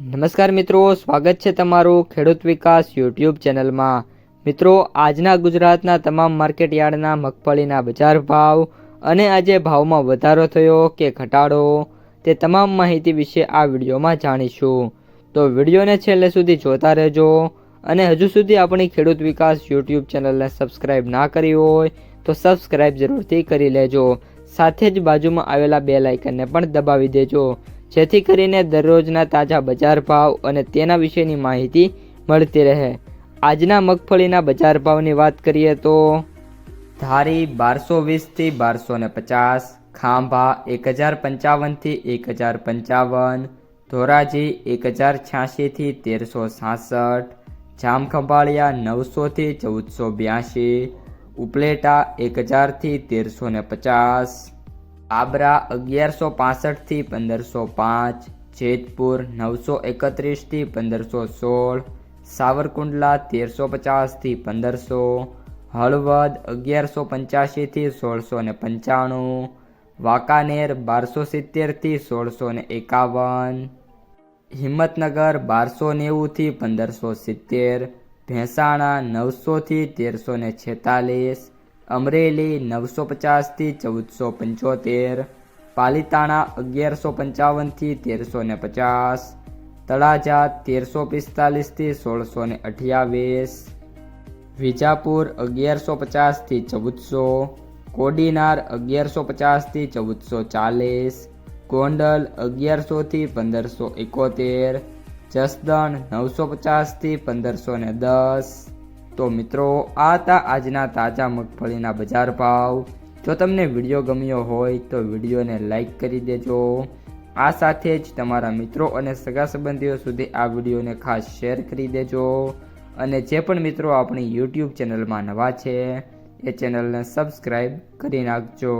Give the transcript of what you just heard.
નમસ્કાર મિત્રો, સ્વાગત છે તમારું ખેડૂત વિકાસ યુટ્યુબ ચેનલમાં। મિત્રો, આજના ગુજરાતના તમામ માર્કેટ યાર્ડના મગફળીના બજાર ભાવ અને આજે ભાવમાં વધારો થયો કે ઘટાડો તે તમામ માહિતી વિશે આ વિડીયોમાં જાણીશું। તો વિડીયોને છેલ્લે સુધી જોતા રહેજો અને હજુ સુધી આપણી ખેડૂત વિકાસ યુટ્યુબ ચેનલને સબસ્ક્રાઈબ ના કરી હોય તો સબસ્ક્રાઈબ જરૂરથી કરી લેજો। સાથે જ બાજુમાં આવેલા બેલ આઇકનને પણ દબાવી દેજો, જેથી કરીને દરરોજના તાજા બજાર ભાવ અને તેના વિશેની માહિતી મળતી રહે। આજના મગફળીના બજાર ભાવની વાત કરીએ તો ધારી 1220 થી 1250, ખાંભા 1055 થી 1055, ધોરાજી 1086 થી 1366, જામખંભાળિયા 900 થી 1482, ઉપલેટા 1000 થી 1350, આબરા 1165 થી 1505, જેતપુર 931 થી 1516, સાવરકુંડલા 1350 થી 1500, હળવદ 1185 થી 1695, વાંકાનેર 1270 થી 1651, હિંમતનગર 1290 થી 1570, ભેંસાણા 900 થી 1346, અમરેલી 950 થી 1475, પાલીતાણા 1155 થી 1350, તળાજા 1345 થી 1628, વિજાપુર 1150 થી 1400, કોડીનાર 1150 થી 1440, ગોંડલ 1100 થી 1571, જસદણ 950 થી 1510। તો મિત્રો, આ હતા આજના તાજા મગફળીના બજાર ભાવ। જો તમને વિડીયો ગમ્યો હોય તો વિડીયોને લાઈક કરી દેજો। આ સાથે જ તમારા મિત્રો અને સગા સંબંધીઓ સુધી આ વિડીયોને ખાસ શેર કરી દેજો અને જે પણ મિત્રો આપણી યુટ્યુબ ચેનલમાં નવા છે એ ચેનલને સબસ્ક્રાઈબ કરી નાખજો।